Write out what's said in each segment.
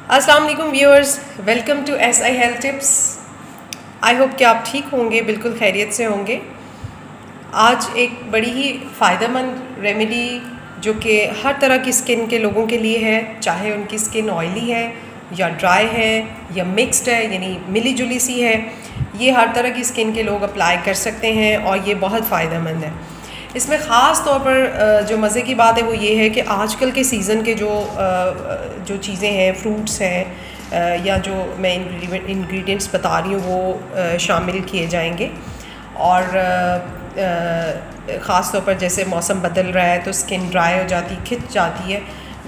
अस्सलाम वालेकुम viewers, welcome to SI health tips. I hope कि आप ठीक होंगे, बिल्कुल खैरियत से होंगे। आज एक बड़ी ही फ़ायदेमंद रेमेडी जो कि हर तरह की स्किन के लोगों के लिए है, चाहे उनकी स्किन ऑयली है या ड्राई है या मिक्स्ड है, यानी मिली जुली सी है, ये हर तरह की स्किन के लोग अप्लाई कर सकते हैं और ये बहुत फ़ायदेमंद है। इसमें ख़ास तौर पर जो मज़े की बात है वो ये है कि आजकल के सीज़न के जो चीज़ें हैं, फ्रूट्स हैं या जो मैं इंग्रेडिएंट्स बता रही हूँ वो शामिल किए जाएंगे। और ख़ास तौर पर जैसे मौसम बदल रहा है तो स्किन ड्राई हो जाती, खिंच जाती है,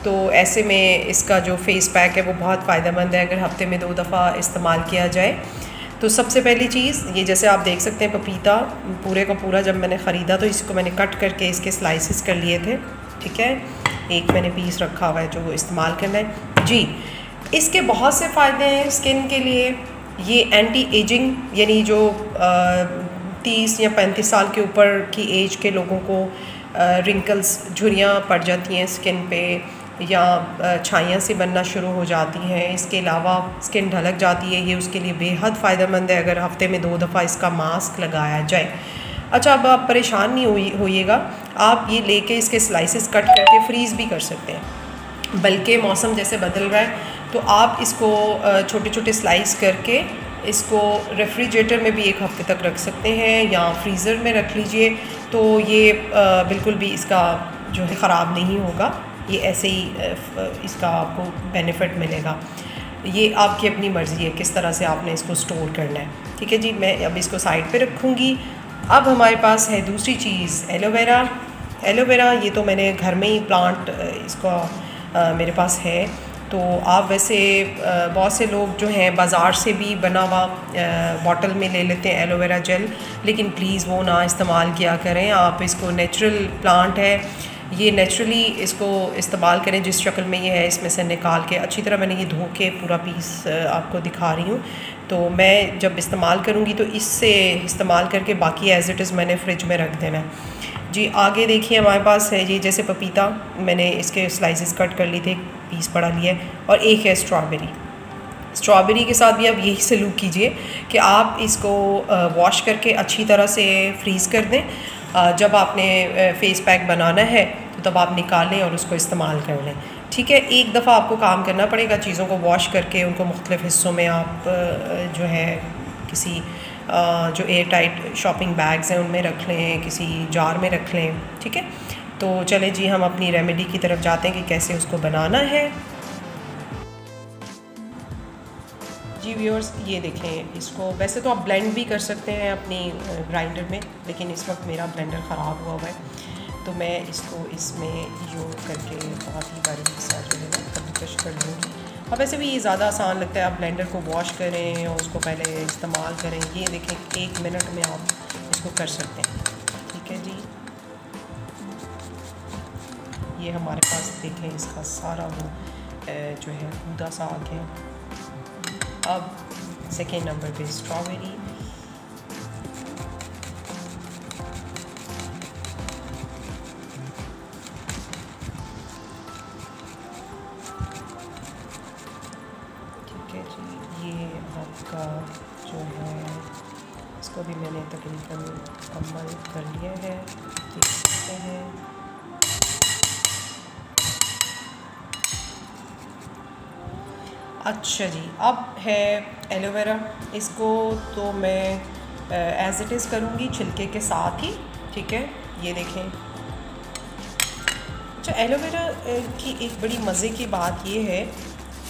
तो ऐसे में इसका जो फेस पैक है वो बहुत फ़ायदेमंद है अगर हफ्ते में 2 दफ़ा इस्तेमाल किया जाए। तो सबसे पहली चीज़ ये, जैसे आप देख सकते हैं, पपीता पूरे का पूरा जब मैंने ख़रीदा तो इसको मैंने कट करके इसके स्लाइसिस कर लिए थे, ठीक है। एक मैंने पीस रखा हुआ है जो इस्तेमाल करना है जी। इसके बहुत से फ़ायदे हैं स्किन के लिए। ये एंटी एजिंग, यानी जो 30 या 35 साल के ऊपर की एज के लोगों को रिंकल्स, झुर्रियाँ पड़ जाती हैं स्किन पे या छाइयाँ सी बनना शुरू हो जाती हैं, इसके अलावा स्किन ढलक जाती है, ये उसके लिए बेहद फ़ायदेमंद है अगर हफ्ते में 2 दफ़ा इसका मास्क लगाया जाए। अच्छा, अब आप परेशान नहीं होइएगा, आप ये लेके इसके स्लाइसेस कट करके फ्रीज़ भी कर सकते हैं। बल्कि मौसम जैसे बदल रहा है तो आप इसको छोटे छोटे स्लाइस करके इसको रेफ्रिजरेटर में भी 1 हफ्ते तक रख सकते हैं या फ्रीज़र में रख लीजिए, तो ये बिल्कुल भी इसका जो है ख़राब नहीं होगा। ये ऐसे ही इसका आपको बेनिफिट मिलेगा। ये आपकी अपनी मर्ज़ी है किस तरह से आपने इसको स्टोर करना है, ठीक है जी। मैं अब इसको साइड पे रखूँगी। अब हमारे पास है दूसरी चीज़, एलोवेरा। एलोवेरा ये तो मैंने घर में ही प्लांट इसका मेरे पास है। तो आप वैसे बहुत से लोग जो हैं बाज़ार से भी बना हुआ बॉटल में ले लेते हैं एलोवेरा जेल, लेकिन प्लीज़ वो ना इस्तेमाल किया करें। आप इसको, नेचुरल प्लांट है ये, नेचुरली इसको इस्तेमाल करें जिस शक्ल में ये है, इसमें से निकाल के अच्छी तरह मैंने ये धो के पूरा पीस आपको दिखा रही हूँ। तो मैं जब इस्तेमाल करूँगी तो इससे इस्तेमाल करके बाकी एज़ इट इज़ मैंने फ्रिज में रख देना है जी। आगे देखिए हमारे पास है ये, जैसे पपीता मैंने इसके स्लाइसेस कट कर लिए थे, पीस पड़ा लिया है, और एक है स्ट्रॉबेरी। स्ट्रॉबेरी के साथ भी आप यही सलूक कीजिए कि आप इसको वॉश करके अच्छी तरह से फ्रीज़ कर दें। जब आपने फेस पैक बनाना है तो तब आप निकालें और उसको इस्तेमाल कर लें, ठीक है। एक दफ़ा आपको काम करना पड़ेगा, चीज़ों को वॉश करके उनको मुख्तलिफ़ हिस्सों में आप जो है किसी जो एयर टाइट शॉपिंग बैग्स हैं उनमें रख लें, किसी जार में रख लें, ठीक है। तो चलें जी, हम अपनी रेमेडी की तरफ जाते हैं कि कैसे उसको बनाना है जी। व्यूअर्स ये देखें, इसको वैसे तो आप ब्लेंड भी कर सकते हैं अपनी ग्राइंडर में, लेकिन इस वक्त मेरा ब्लेंडर ख़राब हुआ है तो मैं इसको इसमें यूज़ करके बहुत ही बारीक सा जो है ना कद्दूकश कर लूँगी। अब वैसे भी ये ज़्यादा आसान लगता है, आप ब्लेंडर को वॉश करें और उसको पहले इस्तेमाल करें। ये देखें 1 मिनट में आप इसको कर सकते हैं, ठीक है जी। ये हमारे पास देखें इसका सारा वो जो है कूदा सा आ गया। अब सेकेंड नंबर पे स्ट्रॉबेरी, ठीक है जी। ये आपका जो है, इसको भी मैंने तकरीबन मुकम्मल कर लिया है, देख सकते हैं। अच्छा जी, अब है एलोवेरा। इसको तो मैं एज़ इट इज़ करूँगी छिलके के साथ ही, ठीक है। ये देखें। अच्छा, एलोवेरा की एक बड़ी मज़े की बात ये है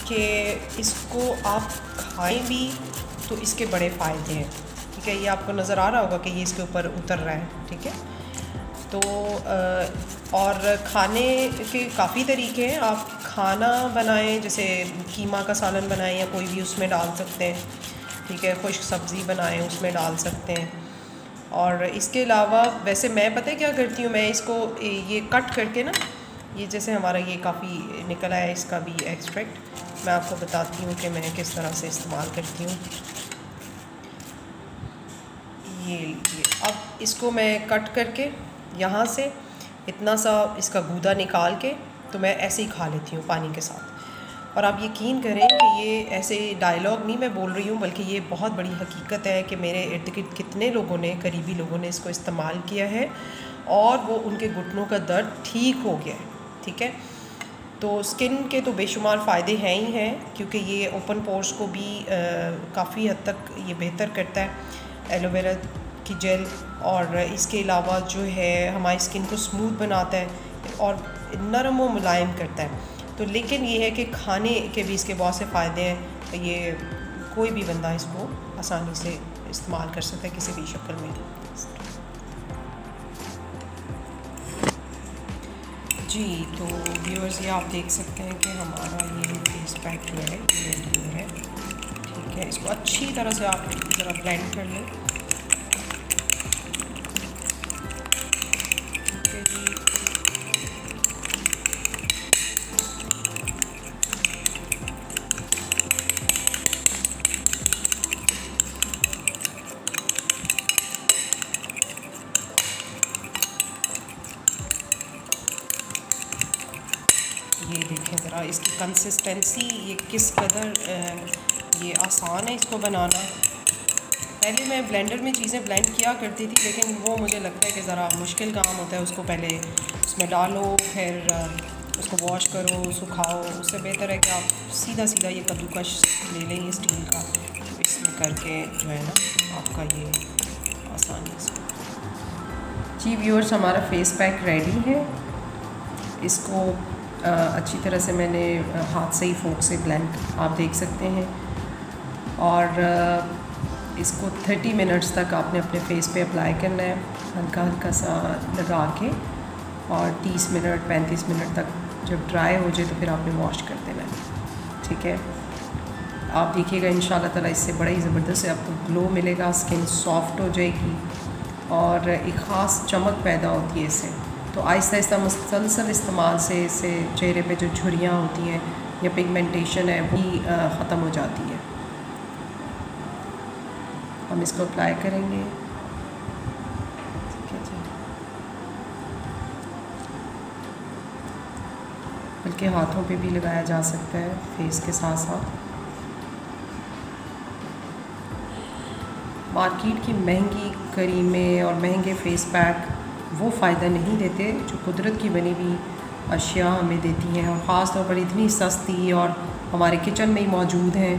कि इसको आप खाएं भी तो इसके बड़े फ़ायदे हैं, ठीक है। ये आपको नज़र आ रहा होगा कि ये इसके ऊपर उतर रहा है, ठीक है। तो और खाने के काफ़ी तरीके हैं। आप खाना बनाएं, जैसे कीमा का सालन बनाएं या कोई भी उसमें डाल सकते हैं, ठीक है। खुश्क सब्ज़ी बनाएं उसमें डाल सकते हैं। और इसके अलावा वैसे मैं पता है क्या करती हूँ, मैं इसको ये कट करके ना, ये जैसे हमारा ये काफ़ी निकल आया इसका भी एक्सट्रैक्ट, मैं आपको बताती हूँ कि मैं किस तरह से इस्तेमाल करती हूँ। ये लीजिए, अब इसको मैं कट करके यहाँ से इतना सा इसका गूदा निकाल के तो मैं ऐसे ही खा लेती हूँ पानी के साथ। और आप यकीन करें कि ये ऐसे डायलॉग नहीं मैं बोल रही हूँ, बल्कि ये बहुत बड़ी हकीकत है कि मेरे इर्द गिर्द कितने लोगों ने, करीबी लोगों ने इसको इस्तेमाल किया है और वो उनके घुटनों का दर्द ठीक हो गया है। ठीक है, तो स्किन के तो बेशुमार फ़ायदे हैं ही हैं, क्योंकि ये ओपन पोर्स को भी काफ़ी हद तक ये बेहतर करता है एलोवेरा की जेल, और इसके अलावा जो है हमारी स्किन को स्मूथ बनाता है और नरम व मुलायम करता है। तो लेकिन ये है कि खाने के भी इसके बहुत से फ़ायदे हैं, ये कोई भी बंदा इसको आसानी से इस्तेमाल कर सकता है किसी भी शक्ल में। जी, तो व्यूअर्स ये आप देख सकते हैं कि हमारा ये फेस पैक जो है ये रेडी है। ठीक है, इसको अच्छी तरह से आप ज़रा ब्लेंड कर लें। ठीक है जी, ये देखें ज़रा इसकी कंसिस्टेंसी, ये किस कदर ये आसान है इसको बनाना। पहले मैं ब्लेंडर में चीज़ें ब्लेंड किया करती थी, लेकिन वो मुझे लगता है कि ज़रा मुश्किल काम होता है। उसको पहले उसमें डालो, फिर उसको वॉश करो, सुखाओ। उससे बेहतर है कि आप सीधा सीधा ये कद्दूकश ले लें ये स्टील का, तो इसमें करके जो है ना आपका ये आसानी से। जी व्यूअर्स, हमारा फेस पैक रेडी है। इसको अच्छी तरह से मैंने हाथ से ही फोक से ब्लेंड आप देख सकते हैं, और इसको 30 मिनट्स तक आपने अपने फेस पे अप्लाई करना है, हल्का हल्का सा लगा के, और 30 मिनट 35 मिनट तक जब ड्राई हो जाए तो फिर आपने वॉश कर देना है। ठीक है, आप देखिएगा इंशाल्लाह ताला इससे बड़ा ही ज़बरदस्त आपको ग्लो मिलेगा, स्किन सॉफ्ट हो जाएगी और एक ख़ास चमक पैदा होती है इससे। तो आहिस्ता आहिस्ता मुसलसल इस्तेमाल से इससे चेहरे पे जो झुर्रियाँ होती हैं या पिगमेंटेशन है वो ख़त्म हो जाती है। हम इसको अप्लाई करेंगे। ठीक है जी, बल्कि हाथों पे भी लगाया जा सकता है फेस के साथ साथ। मार्केट की महंगी क्रीमें और महंगे फेस पैक वो फ़ायदा नहीं देते जो कुदरत की बनी हुई अशिया हमें देती हैं, और ख़ास तौर पर इतनी सस्ती और हमारे किचन में ही मौजूद हैं।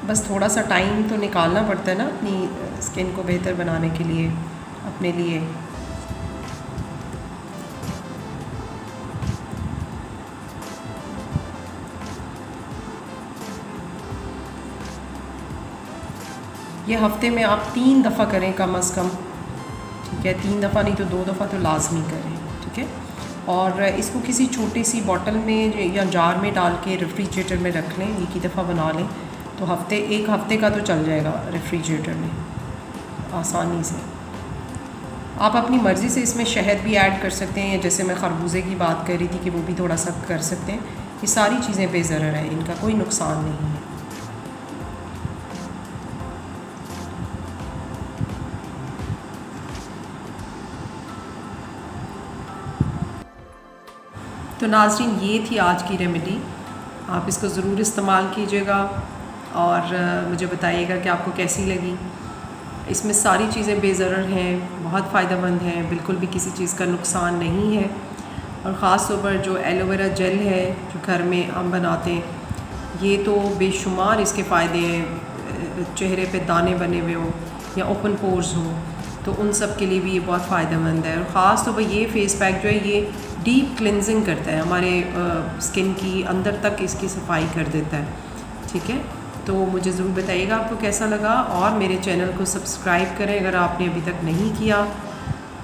बस थोड़ा सा टाइम तो निकालना पड़ता है ना अपनी स्किन को बेहतर बनाने के लिए अपने लिए। ये हफ्ते में आप 3 दफ़ा करें कम अज़ कम। ठीक है, 3 दफ़ा नहीं तो 2 दफ़ा तो लाजमी करें। ठीक है, और इसको किसी छोटी सी बॉटल में या जार में डाल के रेफ्रिजरेटर में रख लें, एक ही दफ़ा बना लें तो एक हफ़्ते का तो चल जाएगा रेफ्रिजरेटर में आसानी से। आप अपनी मर्ज़ी से इसमें शहद भी ऐड कर सकते हैं, जैसे मैं खरबूजे की बात कर रही थी कि वो भी थोड़ा सा कर सकते हैं। ये सारी चीज़ें बेज़रर हैं, इनका कोई नुकसान नहीं है। तो नाज़रीन, ये थी आज की रेमेडी। आप इसको ज़रूर इस्तेमाल कीजिएगा और मुझे बताइएगा कि आपको कैसी लगी। इसमें सारी चीज़ें बेज़रर हैं, बहुत फ़ायदेमंद हैं, बिल्कुल भी किसी चीज़ का नुकसान नहीं है। और ख़ास तौर पर जो एलोवेरा जेल है जो घर में हम बनाते हैं, ये तो बेशुमार इसके फ़ायदे हैं। चेहरे पे दाने बने हुए हों या ओपन पोर्स हों तो उन सब के लिए भी ये बहुत फ़ायदेमंद है। और ख़ास तौर पर ये फ़ेस पैक जो है ये डीप क्लिनजिंग करता है, हमारे स्किन की अंदर तक इसकी सफाई कर देता है। ठीक है, तो मुझे ज़रूर बताइएगा आपको कैसा लगा, और मेरे चैनल को सब्सक्राइब करें अगर आपने अभी तक नहीं किया,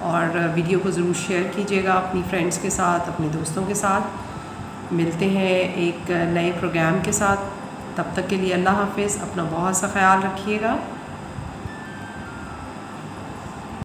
और वीडियो को ज़रूर शेयर कीजिएगा अपनी फ्रेंड्स के साथ, अपने दोस्तों के साथ। मिलते हैं एक नए प्रोग्राम के साथ, तब तक के लिए अल्लाह हाफ़िज़। अपना बहुत सा ख्याल रखिएगा।